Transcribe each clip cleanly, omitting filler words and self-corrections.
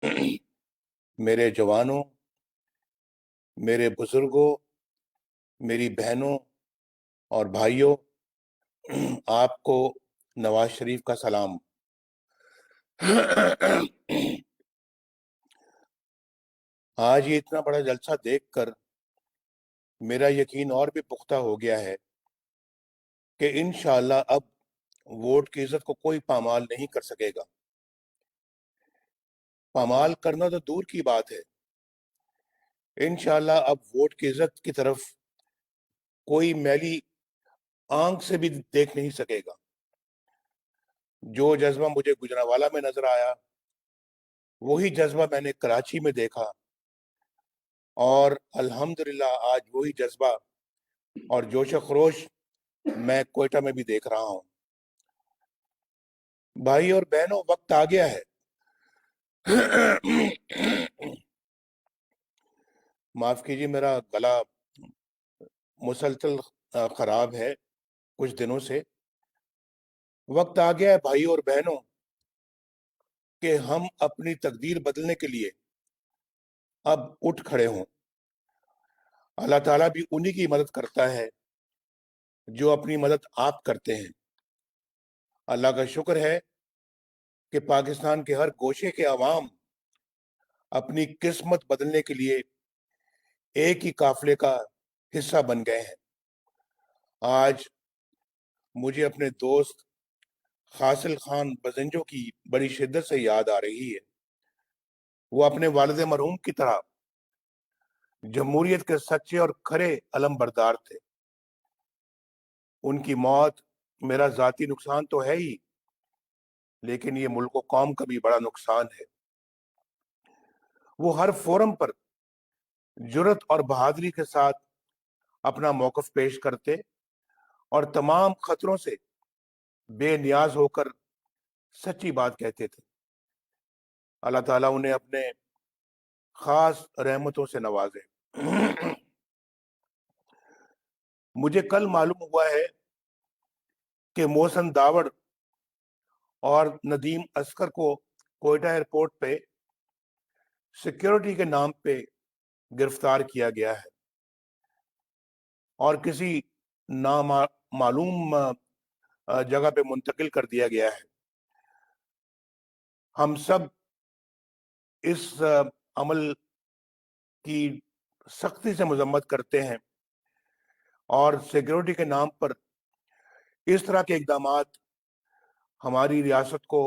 میرے جوانوں، میرے بزرگوں، میری بہنوں اور بھائیوں، آپ کو نواز شریف کا سلام۔ آج یہ اتنا بڑا جلسہ دیکھ کر میرا یقین اور بھی پختہ ہو گیا ہے کہ انشاءاللہ اب ووٹ کی عزت کو کوئی پامال نہیں کر سکے گا۔ پامال کرنا تو دور کی بات ہے، انشاءاللہ اب ووٹ کی عزت کی طرف کوئی میلی آنکھ سے بھی دیکھ نہیں سکے گا۔ جو جذبہ مجھے گجرانوالہ میں نظر آیا، وہی جذبہ میں نے کراچی میں دیکھا، اور الحمدللہ آج وہی جذبہ اور جوش و خروش میں کوئٹہ میں بھی دیکھ رہا ہوں۔ بھائی اور بہنوں، وقت آ گیا ہے۔ معاف کیجیے، میرا گلا مسلسل خراب ہے کچھ دنوں سے۔ وقت آ گیا ہے بھائی اور بہنوں کہ ہم اپنی تقدیر بدلنے کے لیے اب اٹھ کھڑے ہوں۔ اللہ تعالیٰ بھی انہی کی مدد کرتا ہے جو اپنی مدد آپ کرتے ہیں۔ اللہ کا شکر ہے کہ پاکستان کے ہر گوشے کے عوام اپنی قسمت بدلنے کے لیے ایک ہی قافلے کا حصہ بن گئے ہیں۔ آج مجھے اپنے دوست حاصل خان بزنجو کی بڑی شدت سے یاد آ رہی ہے۔ وہ اپنے والد مرحوم کی طرح جمہوریت کے سچے اور کھرے علم بردار تھے۔ ان کی موت میرا ذاتی نقصان تو ہے ہی، لیکن یہ ملک و قوم کا بھی بڑا نقصان ہے۔ وہ ہر فورم پر جرت اور بہادری کے ساتھ اپنا موقف پیش کرتے اور تمام خطروں سے بے نیاز ہو کر سچی بات کہتے تھے۔ اللہ تعالیٰ انہیں اپنے خاص رحمتوں سے نوازے۔ مجھے کل معلوم ہوا ہے کہ محسن داوڑ اور ندیم اصغر کو کوئٹہ ایئرپورٹ پہ سیکیورٹی کے نام پہ گرفتار کیا گیا ہے اور کسی نامعلوم جگہ پہ منتقل کر دیا گیا ہے۔ ہم سب اس عمل کی سختی سے مذمت کرتے ہیں، اور سیکیورٹی کے نام پر اس طرح کے اقدامات ہماری ریاست کو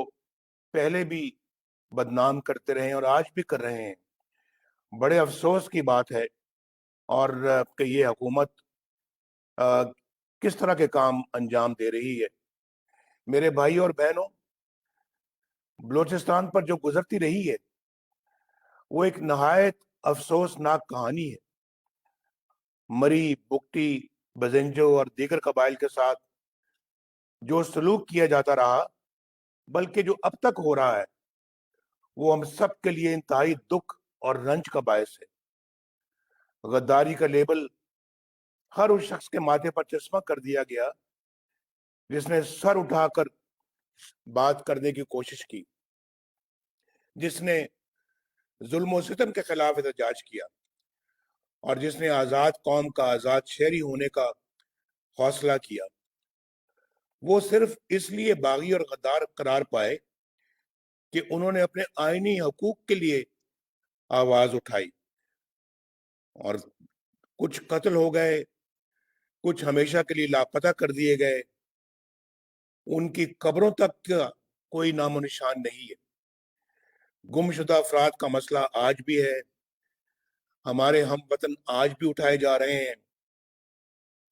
پہلے بھی بدنام کرتے رہے ہیں اور آج بھی کر رہے ہیں۔ بڑے افسوس کی بات ہے اور کہ یہ حکومت کس طرح کے کام انجام دے رہی ہے۔ میرے بھائی اور بہنوں، بلوچستان پر جو گزرتی رہی ہے وہ ایک نہایت افسوسناک کہانی ہے۔ مری، بگٹی، بزنجو اور دیگر قبائل کے ساتھ جو سلوک کیا جاتا رہا، بلکہ جو اب تک ہو رہا ہے، وہ ہم سب کے لیے انتہائی دکھ اور رنج کا باعث ہے۔ غداری کا لیبل ہر اس شخص کے ماتھے پر چسپاں کر دیا گیا جس نے سر اٹھا کر بات کرنے کی کوشش کی، جس نے ظلم و ستم کے خلاف احتجاج کیا، اور جس نے آزاد قوم کا آزاد شہری ہونے کا حوصلہ کیا۔ وہ صرف اس لیے باغی اور غدار قرار پائے کہ انہوں نے اپنے آئینی حقوق کے لیے آواز اٹھائی، اور کچھ قتل ہو گئے، کچھ ہمیشہ کے لیے لاپتہ کر دیے گئے۔ ان کی قبروں تک کا کوئی نام و نشان نہیں ہے۔ گم شدہ افراد کا مسئلہ آج بھی ہے۔ ہمارے ہم وطن آج بھی اٹھائے جا رہے ہیں۔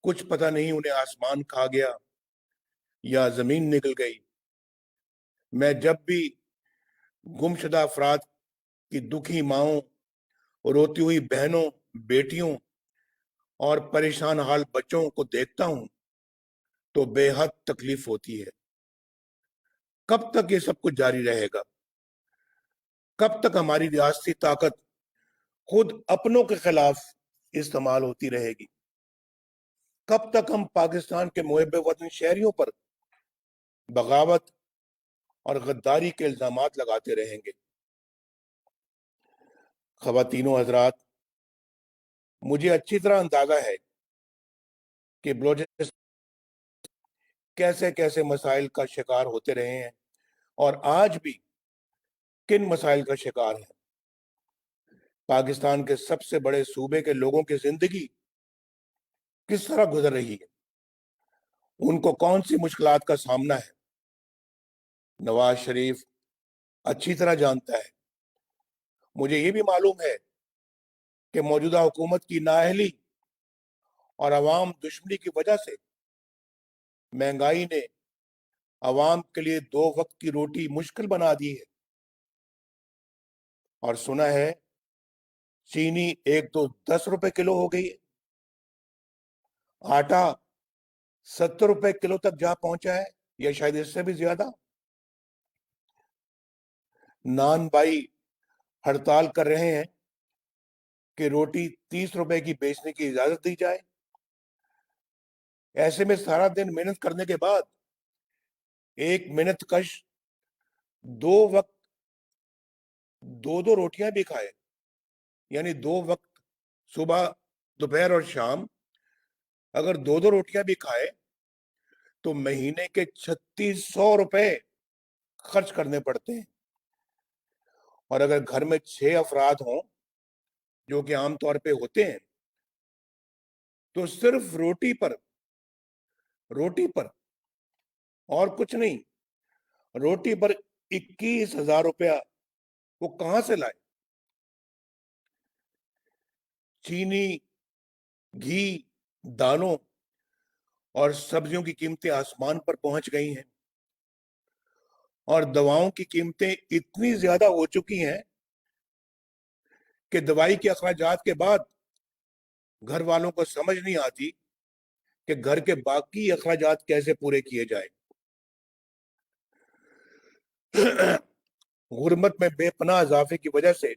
کچھ پتہ نہیں انہیں آسمان کھا گیا یا زمین نکل گئی۔ میں جب بھی گم شدہ افراد کی دکھی ماؤں، روتی ہوئی بہنوں، بیٹیوں اور پریشان حال بچوں کو دیکھتا ہوں تو بے حد تکلیف ہوتی ہے۔ کب تک یہ سب کچھ جاری رہے گا؟ کب تک ہماری ریاستی طاقت خود اپنوں کے خلاف استعمال ہوتی رہے گی؟ کب تک ہم پاکستان کے محب وطن شہریوں پر بغاوت اور غداری کے الزامات لگاتے رہیں گے؟ خواتین و حضرات، مجھے اچھی طرح اندازہ ہے کہ بلوچستان کیسے کیسے مسائل کا شکار ہوتے رہے ہیں اور آج بھی کن مسائل کا شکار ہیں۔ پاکستان کے سب سے بڑے صوبے کے لوگوں کی زندگی کس طرح گزر رہی ہے، ان کو کون سی مشکلات کا سامنا ہے، نواز شریف اچھی طرح جانتا ہے۔ مجھے یہ بھی معلوم ہے کہ موجودہ حکومت کی نااہلی اور عوام دشمنی کی وجہ سے مہنگائی نے عوام کے لیے 2 وقت کی روٹی مشکل بنا دی ہے، اور سنا ہے چینی 10 روپے کلو ہو گئی ہے، آٹا 70 روپے کلو تک جا پہنچا ہے یا شاید اس سے بھی زیادہ۔ نان بھائی ہڑتال کر رہے ہیں کہ روٹی 30 روپے کی بیچنے کی اجازت دی جائے۔ ایسے میں سارا دن محنت کرنے کے بعد ایک محنت کش 2 وقت 2 روٹیاں بھی کھائے، یعنی 2 وقت صبح دوپہر اور شام اگر 2 روٹیاں بھی کھائے تو مہینے کے 3600 روپے خرچ کرنے پڑتے ہیں، اور اگر گھر میں 6 افراد ہوں جو کہ عام طور پہ ہوتے ہیں تو صرف روٹی پر اور کچھ نہیں، روٹی پر 21,000 روپیہ وہ کہاں سے لائے؟ چینی، گھی، دالوں اور سبزیوں کی قیمتیں آسمان پر پہنچ گئی ہیں، اور دواؤں کی قیمتیں اتنی زیادہ ہو چکی ہیں کہ دوائی کے اخراجات کے بعد گھر والوں کو سمجھ نہیں آتی کہ گھر کے باقی اخراجات کیسے پورے کیے جائیں۔ غربت میں بے پناہ اضافے کی وجہ سے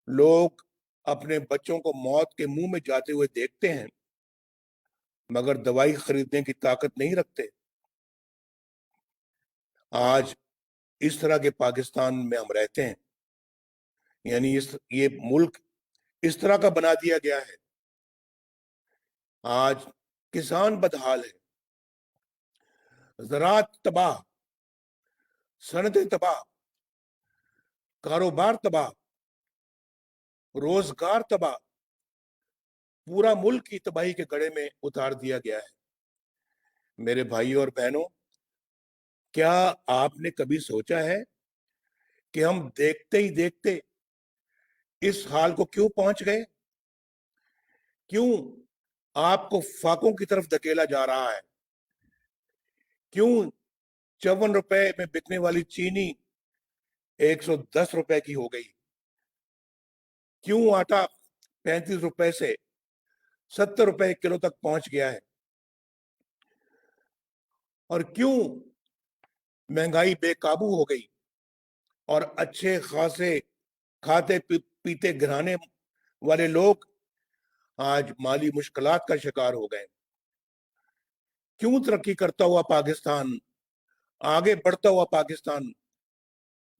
لوگ اپنے بچوں کو موت کے منہ میں جاتے ہوئے دیکھتے ہیں مگر دوائی خریدنے کی طاقت نہیں رکھتے۔ آج اس طرح کے پاکستان میں ہم رہتے ہیں، یعنی یہ ملک اس طرح کا بنا دیا گیا ہے۔ آج کسان بدحال ہے، زراعت تباہ، صنعتیں تباہ، کاروبار تباہ، روزگار تباہ، پورا ملک کی تباہی کے گڑھے میں اتار دیا گیا ہے۔ میرے بھائیوں اور بہنوں، کیا آپ نے کبھی سوچا ہے کہ ہم دیکھتے ہی دیکھتے اس حال کو کیوں پہنچ گئے؟ کیوں آپ کو فاقوں کی طرف دھکیلا جا رہا ہے؟ کیوں 54 روپے میں بکنے والی چینی 110 روپے کی ہو گئی؟ کیوں آٹا 35 روپے سے 70 روپے کلو تک پہنچ گیا ہے؟ اور کیوں مہنگائی بے قابو ہو گئی اور اچھے خاصے کھاتے پیتے گھرانے والے لوگ آج مالی مشکلات کا شکار ہو گئے؟ کیوں ترقی کرتا ہوا پاکستان، آگے بڑھتا ہوا پاکستان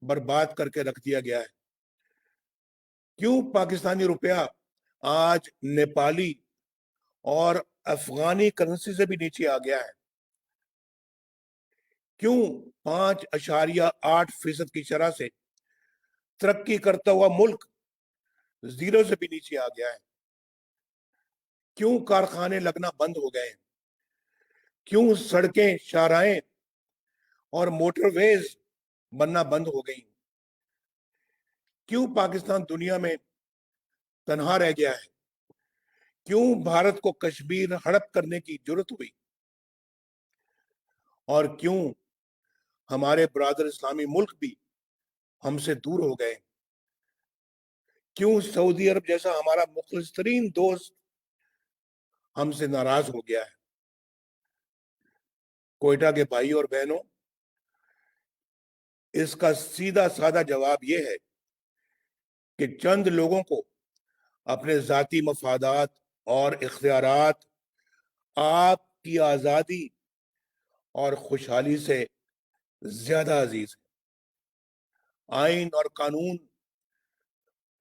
برباد کر کے رکھ دیا گیا ہے؟ کیوں پاکستانی روپیہ آج نیپالی اور افغانی کرنسی سے بھی نیچے آ گیا ہے؟ کیوں 5.8% کی شرح سے ترقی کرتا ہوا ملک 0 سے بھی نیچے آ گیا ہے؟ کیوں کارخانے لگنا بند ہو گئے ہیں؟ کیوں سڑکیں، شاہراہیں اور موٹر ویز بننا بند ہو گئی؟ کیوں پاکستان دنیا میں تنہا رہ گیا ہے؟ کیوں بھارت کو کشمیر ہڑپ کرنے کی ضرورت ہوئی؟ اور کیوں ہمارے برادر اسلامی ملک بھی ہم سے دور ہو گئے؟ کیوں سعودی عرب جیسا ہمارا مخلص ترین دوست ہم سے ناراض ہو گیا ہے؟ کوئٹہ کے بھائی اور بہنوں، اس کا سیدھا سادہ جواب یہ ہے کہ چند لوگوں کو اپنے ذاتی مفادات اور اختیارات آپ کی آزادی اور خوشحالی سے زیادہ عزیز ہے۔ آئین اور قانون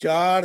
4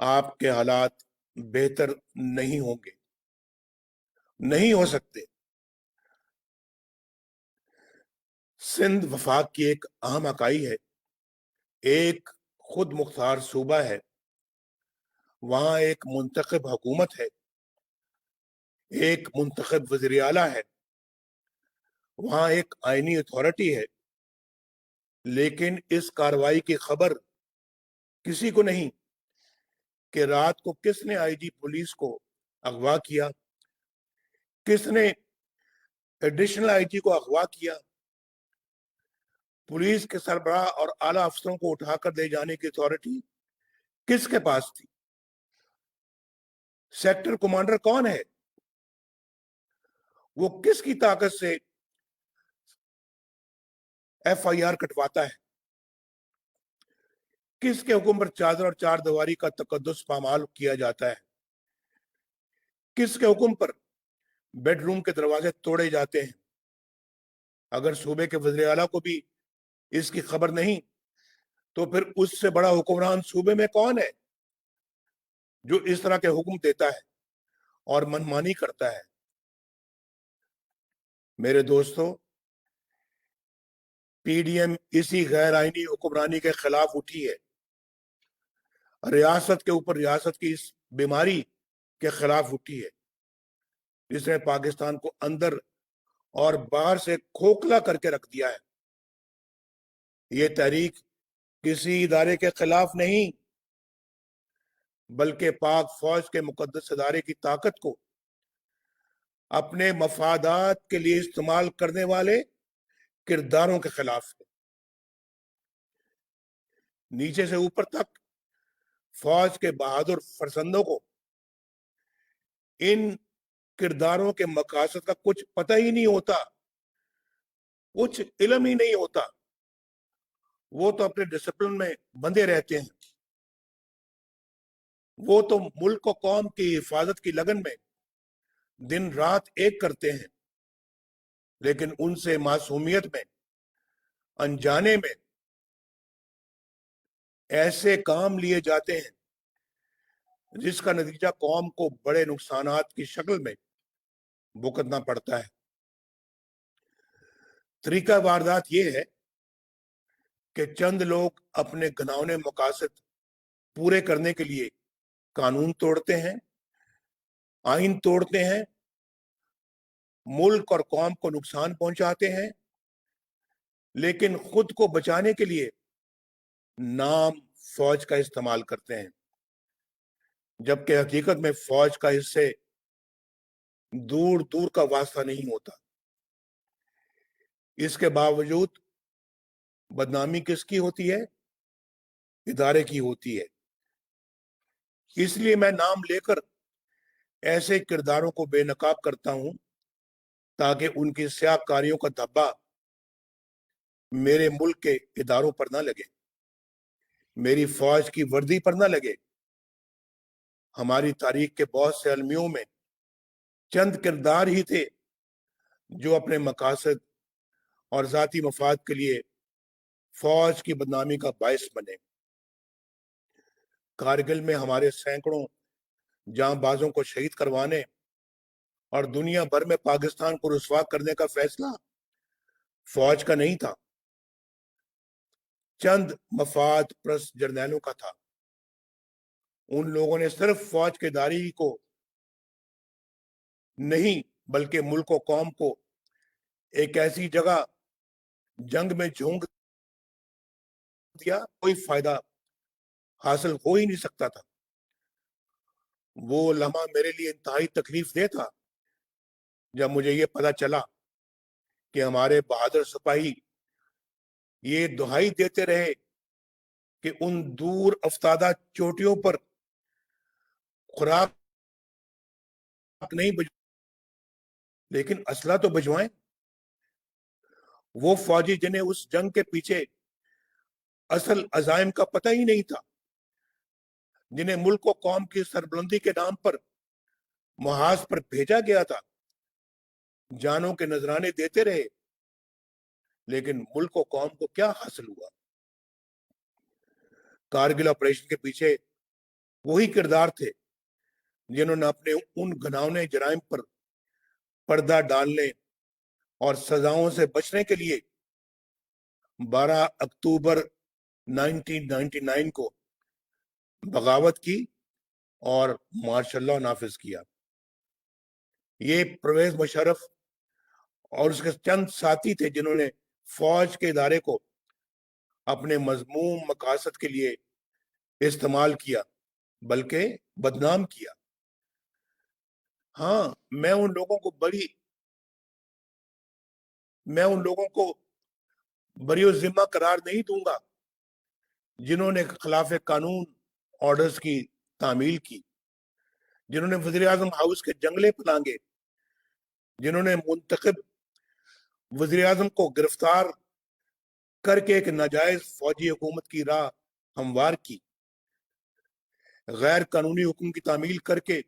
آپ کے حالات بہتر نہیں ہوں گے، نہیں ہو سکتے۔ سندھ وفاق کی ایک اہم اکائی ہے، ایک خود مختار صوبہ ہے، وہاں ایک منتخب حکومت ہے، ایک منتخب وزیر اعلیٰ ہے، وہاں ایک آئینی اتھارٹی ہے، لیکن اس کارروائی کی خبر کسی کو نہیں کہ رات کو کس نے آئی جی پولیس کو اغوا کیا، کس نے ایڈیشنل آئی جی کو اغوا کیا۔ پولیس کے سربراہ اور اعلیٰ افسروں کو اٹھا کر لے جانے کی اتھارٹی کس کے پاس تھی؟ سیکٹر کمانڈر کون ہے؟ وہ کس کی طاقت سے ایف آئی آر کٹواتا ہے؟ کس کے حکم پر چادر اور چار دیواری کا تقدس پامال کیا جاتا ہے؟ کس کے حکم پر بیڈ روم کے دروازے توڑے جاتے ہیں؟ اگر صوبے کے وزیر اعلیٰ کو بھی اس کی خبر نہیں تو پھر اس سے بڑا حکمران صوبے میں کون ہے جو اس طرح کے حکم دیتا ہے اور منمانی کرتا ہے؟ میرے دوستو، پی ڈی ایم اسی غیر آئینی حکمرانی کے خلاف اٹھی ہے، ریاست کے اوپر ریاست کی اس بیماری کے خلاف اٹھی ہے جس نے پاکستان کو اندر اور باہر سے کھوکھلا کر کے رکھ دیا ہے۔ یہ تحریک کسی ادارے کے خلاف نہیں بلکہ پاک فوج کے مقدس ادارے کی طاقت کو اپنے مفادات کے لیے استعمال کرنے والے کرداروں کے خلاف ہے۔ نیچے سے اوپر تک فوج کے بہادر فرزندوں کو ان کرداروں کے مقاصد کا کچھ پتہ ہی نہیں ہوتا، کچھ علم ہی نہیں ہوتا، وہ تو اپنے ڈسپلن میں بندھے رہتے ہیں، وہ تو ملک و قوم کی حفاظت کی لگن میں دن رات ایک کرتے ہیں، لیکن ان سے معصومیت میں، انجانے میں ایسے کام لیے جاتے ہیں جس کا نتیجہ قوم کو بڑے نقصانات کی شکل میں بھگتنا پڑتا ہے۔ طریقہ واردات یہ ہے کہ چند لوگ اپنے گھناؤنے مقاصد پورے کرنے کے لیے قانون توڑتے ہیں، آئین توڑتے ہیں، ملک اور قوم کو نقصان پہنچاتے ہیں، لیکن خود کو بچانے کے لیے نام فوج کا استعمال کرتے ہیں، جبکہ حقیقت میں فوج کا اس سے دور دور کا واسطہ نہیں ہوتا۔ اس کے باوجود بدنامی کس کی ہوتی ہے؟ ادارے کی ہوتی ہے۔ اس لیے میں نام لے کر ایسے کرداروں کو بے نقاب کرتا ہوں تاکہ ان کی سیاہ کاریوں کا دھبا میرے ملک کے اداروں پر نہ لگے، میری فوج کی وردی پر نہ لگے۔ ہماری تاریخ کے بہت سے المیوں میں چند کردار ہی تھے جو اپنے مقاصد اور ذاتی مفاد کے لیے فوج کی بدنامی کا باعث بنے۔ کارگل میں ہمارے سینکڑوں جاں بازوں کو شہید کروانے اور دنیا بھر میں پاکستان کو رسوا کرنے کا فیصلہ فوج کا نہیں تھا، چند مفاد پرست جرنیلوں کا تھا۔ ان لوگوں نے صرف فوج کے ادارے کو نہیں بلکہ ملک و قوم کو ایک ایسی جگہ جنگ میں جھونک دیا کوئی فائدہ حاصل ہو ہی نہیں سکتا تھا۔ وہ لمحہ میرے لیے انتہائی تکلیف دہ تھا جب مجھے یہ پتا چلا کہ ہمارے بہادر سپاہی یہ دہائی دیتے رہے کہ ان دور افتادہ چوٹیوں پر خوراک نہیں لیکن اسلحہ تو بھجوائیں۔ وہ فوجی جنہیں اس جنگ کے پیچھے اصل عزائم کا پتہ ہی نہیں تھا، جنہیں ملک و قوم کی سربلندی کے نام پر محاذ پر بھیجا گیا تھا، جانوں کے نذرانے دیتے رہے، لیکن ملک و قوم کو کیا حاصل ہوا؟ کارگل آپریشن کے پیچھے وہی کردار تھے جنہوں نے اپنے ان گھناؤنے جرائم پر پردہ ڈالنے اور سزاؤں سے بچنے کے لیے 12 اکتوبر 1999 کو بغاوت کی اور مارشل لاء نافذ کیا۔ یہ پرویز مشرف اور اس کے چند ساتھی تھے جنہوں نے فوج کے ادارے کو اپنے مذموم مقاصد کے لیے استعمال کیا بلکہ بدنام کیا۔ ہاں، میں ان لوگوں کو بری و ذمہ قرار نہیں دوں گا جنہوں نے خلاف قانون آرڈرز کی تعمیل کی، جنہوں نے وزیر اعظم ہاؤس کے جنگلے پلانگے، جنہوں نے منتخب وزیر اعظم کو گرفتار کر کے ایک ناجائز فوجی حکومت کی راہ ہموار کی، غیر قانونی حکم کی تعمیل کر کے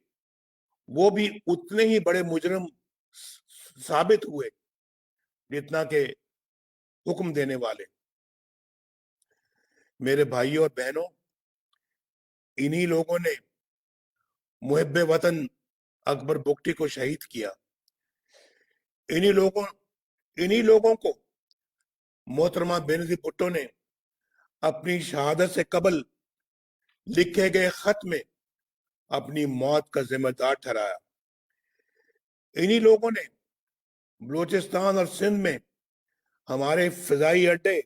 وہ بھی اتنے ہی بڑے مجرم ثابت ہوئے جتنا کہ حکم دینے والے۔ میرے بھائیوں اور بہنوں، انہی لوگوں نے محب وطن اکبر بگٹی کو شہید کیا۔ انہی لوگوں کو محترمہ بینظیر بھٹو نے اپنی شہادت سے قبل لکھے گئے خط میں اپنی موت کا ذمہ دار ٹھہرایا۔ انہی لوگوں نے بلوچستان اور سندھ میں ہمارے فضائی اڈے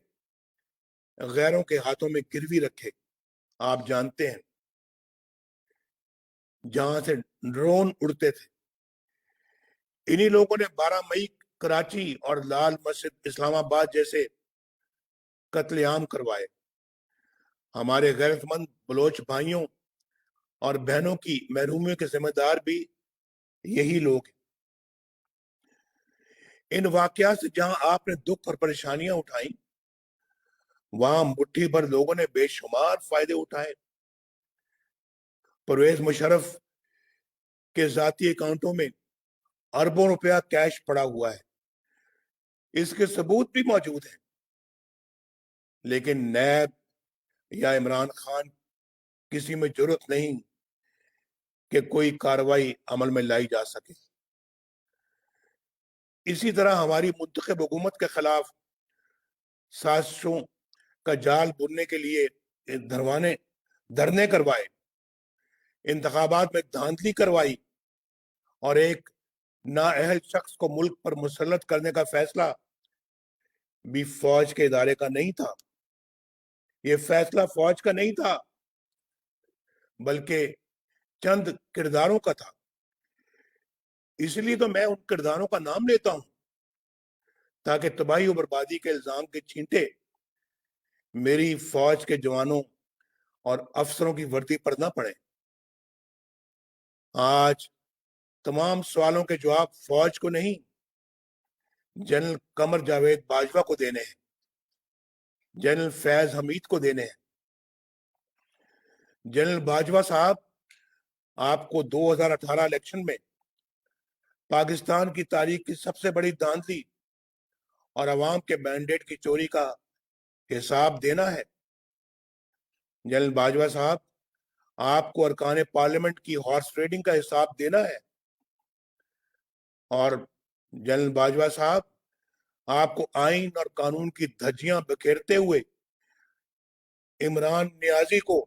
غیروں کے ہاتھوں میں گروی رکھے۔ آپ جانتے ہیں جہاں سے ڈرون اڑتے تھے۔ انہی لوگوں نے 12 مئی کراچی اور لال مسجد اسلام آباد جیسے قتل عام کروائے۔ ہمارے غیرت مند بلوچ بھائیوں اور بہنوں کی محرومیوں کے ذمہ دار بھی یہی لوگ ہیں۔ ان واقعات سے جہاں آپ نے دکھ اور پریشانیاں اٹھائیں، وہاں مٹھی بھر لوگوں نے بے شمار فائدے اٹھائے۔ پرویز مشرف کے ذاتی اکاؤنٹوں میں اربوں روپیہ کیش پڑا ہوا ہے، اس کے ثبوت بھی موجود ہیں، لیکن نیب یا عمران خان کسی میں جرات نہیں کہ کوئی کارروائی عمل میں لائی جا سکے۔ اسی طرح ہماری منتخب حکومت کے خلاف سازشوں کا جال بننے کے لیے دھرنے کروائے، انتخابات میں دھاندلی کروائی اور ایک نااہل شخص کو ملک پر مسلط کرنے کا فیصلہ بھی فوج کے ادارے کا نہیں تھا۔ یہ فیصلہ فوج کا نہیں تھا بلکہ چند کرداروں کا تھا۔ اس لیے تو میں ان کرداروں کا نام لیتا ہوں تاکہ تباہی و بربادی کے الزام کے چھینٹے میری فوج کے جوانوں اور افسروں کی وردی پر نہ پڑے۔ آج تمام سوالوں کے جواب فوج کو نہیں، جنرل قمر جاوید باجوہ کو دینے ہیں، جنرل فیض حمید کو دینے ہیں۔ جنرل باجوہ صاحب، آپ کو 2018 الیکشن میں پاکستان کی تاریخ کی سب سے بڑی دھاندلی اور عوام کے مینڈیٹ کی چوری کا حساب دینا ہے۔ جنرل باجوہ صاحب، آپ کو ارکان پارلیمنٹ کی ہارس ٹریڈنگ کا حساب دینا ہے، اور جنرل باجوہ صاحب، آپ کو آئین اور قانون کی دھجیاں بکھیرتے ہوئے عمران نیازی کو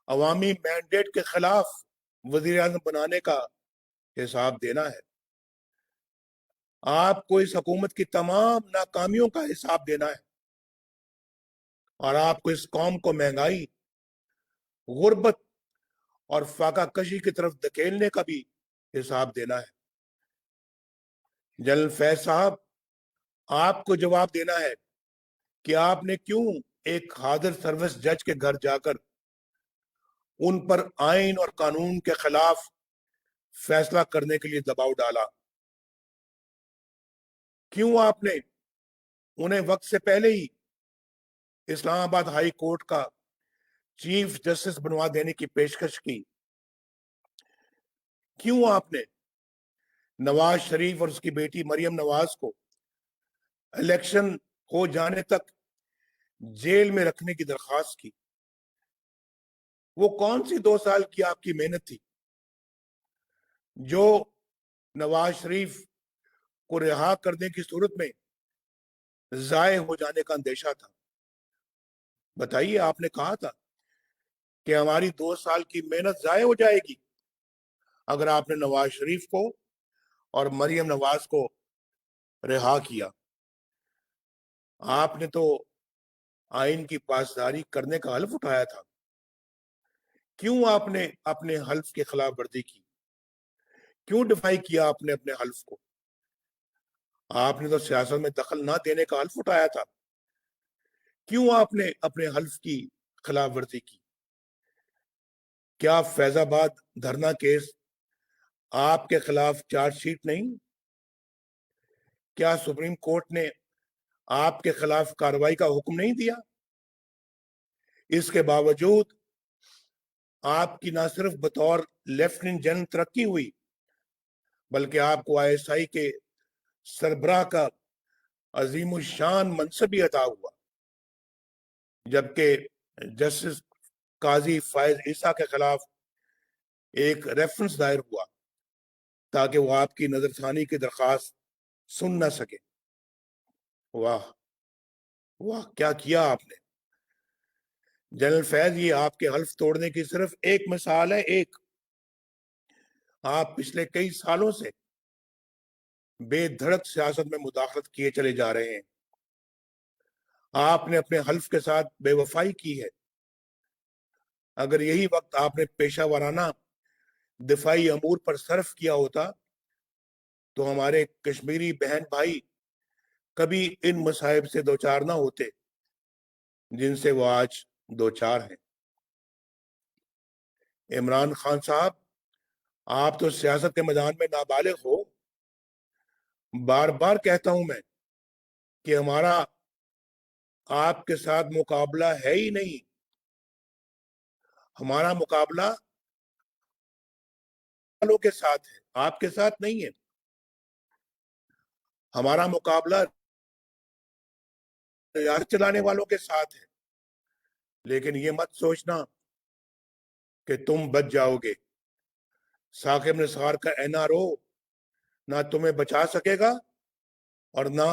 عوامی مینڈیٹ کے خلاف وزیر اعظم بنانے کا حساب دینا ہے۔ آپ کو اس حکومت کی تمام ناکامیوں کا حساب دینا ہے، اور آپ کو اس قوم کو مہنگائی، غربت اور فاقہ کشی کی طرف دھکیلنے کا بھی حساب دینا ہے۔ جنرل فیض صاحب، آپ کو جواب دینا ہے کہ آپ نے کیوں ایک حاضر سروس جج کے گھر جا کر ان پر آئین اور قانون کے خلاف فیصلہ کرنے کے لیے دباؤ ڈالا؟ کیوں آپ نے انہیں وقت سے پہلے ہی اسلام آباد ہائی کورٹ کا چیف جسٹس بنوا دینے کی پیشکش کی؟ کیوں آپ نے نواز شریف اور اس کی بیٹی مریم نواز کو الیکشن ہو جانے تک جیل میں رکھنے کی درخواست کی؟ وہ کون سی 2 سال کی آپ کی محنت تھی جو نواز شریف کو رہا کرنے کی صورت میں ضائع ہو جانے کا اندیشہ تھا؟ بتائیے، آپ نے کہا تھا کہ ہماری 2 سال کی محنت ضائع ہو جائے گی اگر آپ نے نواز شریف کو اور مریم نواز کو رہا کیا۔ آپ نے تو آئین کی پاسداری کرنے کا حلف اٹھایا تھا، کیوں آپ نے اپنے حلف کی خلاف ورزی کی؟ کیوں ڈیفائی کیا آپ نے اپنے حلف کو؟ آپ نے تو سیاست میں دخل نہ دینے کا حلف اٹھایا تھا، کیوں آپ نے اپنے حلف کی خلاف ورزی کی؟ کیا فیض آباد دھرنا کیس آپ کے خلاف چارج شیٹ نہیں؟ کیا سپریم کورٹ نے آپ کے خلاف کارروائی کا حکم نہیں دیا؟ اس کے باوجود آپ کی نہ صرف بطور لیفٹیننٹ جنرل ترقی ہوئی، بلکہ آپ کو آئی ایس آئی کے سربراہ کا عظیم الشان منصب بھی عطا ہوا، جبکہ جسٹس قاضی فائز عیسیٰ کے خلاف ایک ریفرنس دائر ہوا تاکہ وہ آپ کی نظر ثانی کی درخواست سن نہ سکے۔ واہ واہ، کیا کیا آپ نے! جنرل فیض، یہ آپ کے حلف توڑنے کی صرف ایک مثال ہے، ایک۔ آپ پچھلے کئی سالوں سے بے دھڑک سیاست میں مداخلت کیے چلے جا رہے ہیں۔ آپ نے اپنے حلف کے ساتھ بے وفائی کی ہے۔ اگر یہی وقت آپ نے پیشہ ورانہ دفاعی امور پر صرف کیا ہوتا تو ہمارے کشمیری بہن بھائی کبھی ان مصائب سے دوچار نہ ہوتے جن سے وہ آج دوچار ہیں۔ عمران خان صاحب، آپ تو سیاست کے میدان میں نابالغ ہو۔ بار بار کہتا ہوں میں کہ ہمارا آپ کے ساتھ مقابلہ ہے ہی نہیں۔ ہمارا مقابلہ والوں کے ساتھ ہے، آپ کے ساتھ نہیں ہے۔ ہمارا مقابلہ ریاست چلانے والوں کے ساتھ ہے۔ لیکن یہ مت سوچنا کہ تم بچ جاؤ گے۔ ثاقب نثار کا این آر او نہ تمہیں بچا سکے گا اور نہ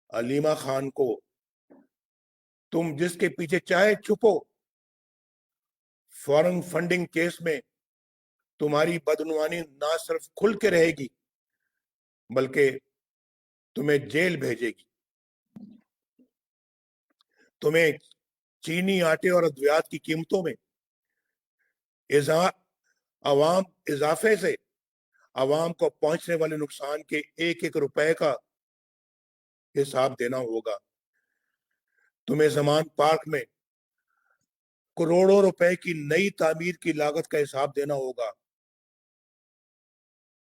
علیمہ خان کو۔ تم جس کے پیچھے چاہے چھپو، فورن فنڈنگ کیس میں تمہاری بدعنوانی نہ صرف کھل کے رہے گی بلکہ تمہیں جیل بھیجے گی۔ تمہیں چینی، آٹے اور ادویات کی قیمتوں میں اضافے سے عوام کو پہنچنے والے نقصان کے ایک ایک روپے کا حساب دینا ہوگا۔ تمہیں زمان پارک میں کروڑوں روپے کی نئی تعمیر کی لاگت کا حساب دینا ہوگا۔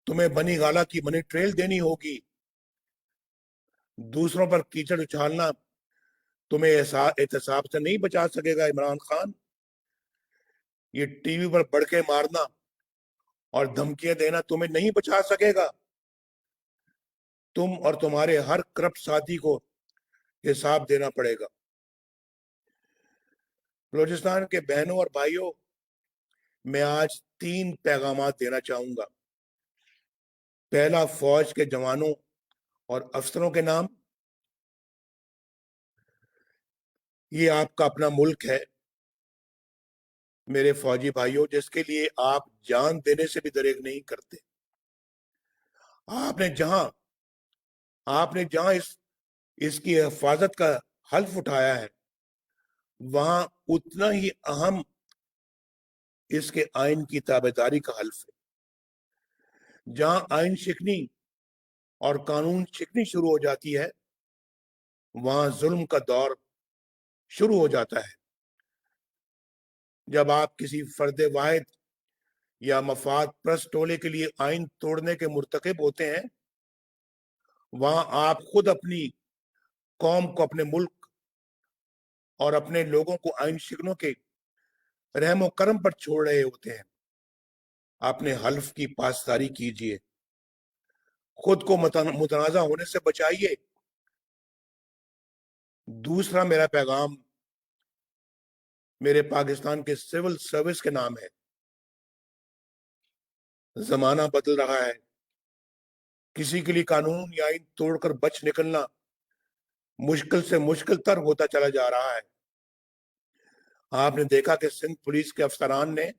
تمہیں بنی گالا کی منی ٹریل دینی ہوگی۔ دوسروں پر کیچڑ اچھالنا تمہیں احتساب سے نہیں بچا سکے گا عمران خان۔ یہ ٹی وی پر بڑکے مارنا اور دھمکیاں دینا تمہیں نہیں بچا سکے گا۔ تم اور تمہارے ہر کرپٹ ساتھی کو حساب دینا پڑے گا۔ بلوچستان کے بہنوں اور بھائیوں، میں آج 3 پیغامات دینا چاہوں گا۔ پہلا، فوج کے جوانوں اور افسروں کے نام۔ یہ آپ کا اپنا ملک ہے میرے فوجی بھائیوں، جس کے لیے آپ جان دینے سے بھی دریغ نہیں کرتے۔ آپ نے جہاں اس کی حفاظت کا حلف اٹھایا ہے، وہاں اتنا ہی اہم اس کے آئین کی تابعداری کا حلف ہے۔ جہاں آئین شکنی اور قانون شکنی شروع ہو جاتی ہے، وہاں ظلم کا دور شروع ہو جاتا ہے۔ جب آپ کسی فرد واحد یا مفاد پرست ٹولے کے لیے آئین توڑنے کے مرتکب ہوتے ہیں، وہاں آپ خود اپنی قوم کو، اپنے ملک اور اپنے لوگوں کو آئین شکنوں کے رحم و کرم پر چھوڑ رہے ہوتے ہیں۔ اپنے حلف کی پاسداری کیجیے، خود کو متنازع ہونے سے بچائیے۔ دوسرا میرا پیغام میرے پاکستان کے سول سروس کے نام ہے. زمانہ بدل رہا ہے. کسی کے لیے قانون یا آئین توڑ کر بچ نکلنا مشکل سے مشکل تر ہوتا چلا جا رہا ہے. آپ نے دیکھا کہ سندھ پولیس کے افسران نے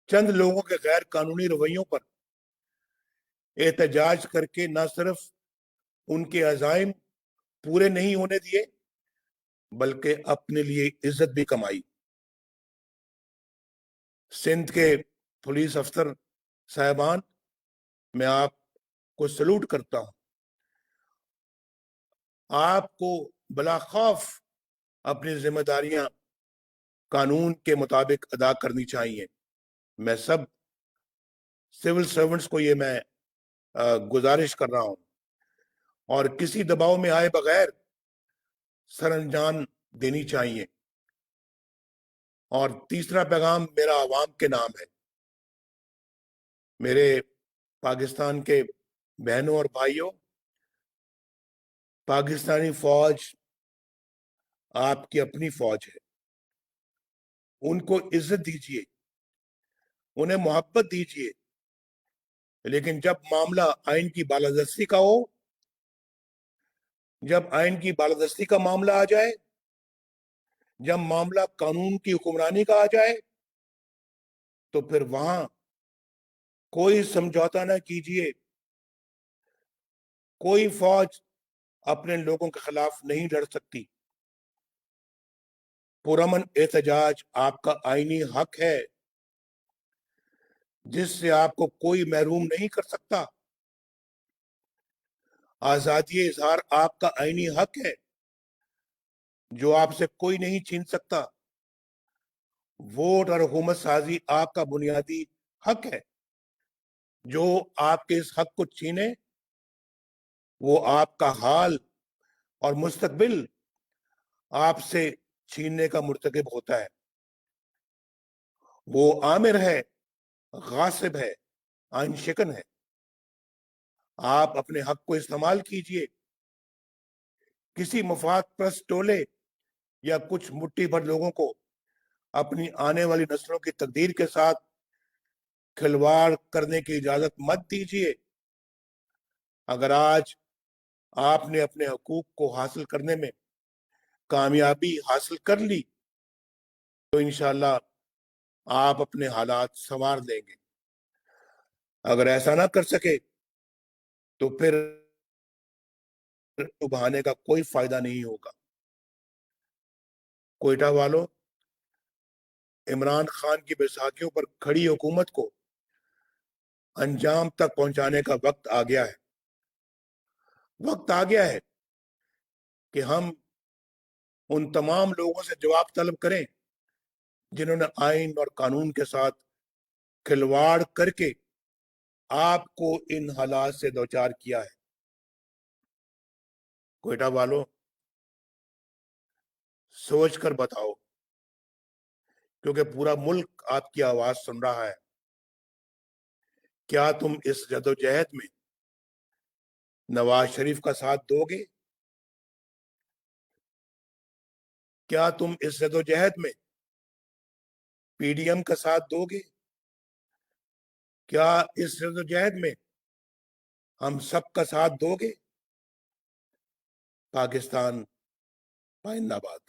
چند لوگوں کے غیر قانونی رویوں پر احتجاج کر کے نہ صرف ان کے عزائم پورے نہیں ہونے دیے بلکہ اپنے لیے عزت بھی کمائی. سندھ کے پولیس افسر صاحبان، میں آپ کو سلوٹ کرتا ہوں. آپ کو بلا خوف اپنی ذمہ داریاں قانون کے مطابق ادا کرنی چاہیے. میں سب سول سرونٹس کو یہ میں گزارش کر رہا ہوں اور کسی دباؤ میں آئے بغیر سر انجام دینی چاہیے. اور تیسرا پیغام میرا عوام کے نام ہے. میرے پاکستان کے بہنوں اور بھائیوں، پاکستانی فوج آپ کی اپنی فوج ہے. ان کو عزت دیجیے، انہیں محبت دیجیے، لیکن جب معاملہ آئین کی بالادستی کا ہو، جب آئین کی بالادستی کا معاملہ آ جائے، جب معاملہ قانون کی حکمرانی کا آ جائے، تو پھر وہاں کوئی سمجھوتا نہ کیجیے. کوئی فوج اپنے لوگوں کے خلاف نہیں لڑ سکتی. پرامن احتجاج آپ کا آئینی حق ہے جس سے آپ کو کوئی محروم نہیں کر سکتا. آزادی اظہار آپ کا آئینی حق ہے جو آپ سے کوئی نہیں چھین سکتا. ووٹ اور حکومت سازی آپ کا بنیادی حق ہے. جو آپ کے اس حق کو چھینے وہ آپ کا حال اور مستقبل آپ سے چھیننے کا مرتکب ہوتا ہے. وہ آمر ہے، غاصب ہے، آئین شکن ہے. آپ اپنے حق کو استعمال کیجئے. کسی مفاد پرست ٹولے یا کچھ مٹھی بھر لوگوں کو اپنی آنے والی نسلوں کی تقدیر کے ساتھ کھلواڑ کرنے کی اجازت مت دیجیے. اگر آج آپ نے اپنے حقوق کو حاصل کرنے میں کامیابی حاصل کر لی تو انشاءاللہ آپ اپنے حالات سنوار لیں گے. اگر ایسا نہ کر سکے تو پھر بہانے کا کوئی فائدہ نہیں ہوگا. کوئٹہ والوں، عمران خان کی بیساکھیوں پر کھڑی حکومت کو انجام تک پہنچانے کا وقت آ گیا ہے. وقت آ گیا ہے کہ ہم ان تمام لوگوں سے جواب طلب کریں جنہوں نے آئین اور قانون کے ساتھ کھلواڑ کر کے آپ کو ان حالات سے دوچار کیا ہے. کوئٹہ والوں، سوچ کر بتاؤ، کیونکہ پورا ملک آپ کی آواز سن رہا ہے. کیا تم اس جدوجہد میں نواز شریف کا ساتھ دو گے؟ کیا تم اس جدوجہد میں پی ڈی ایم کا ساتھ دو گے؟ کیا اس جدوجہد میں ہم سب کا ساتھ دو گے؟ پاکستان زندہ باد.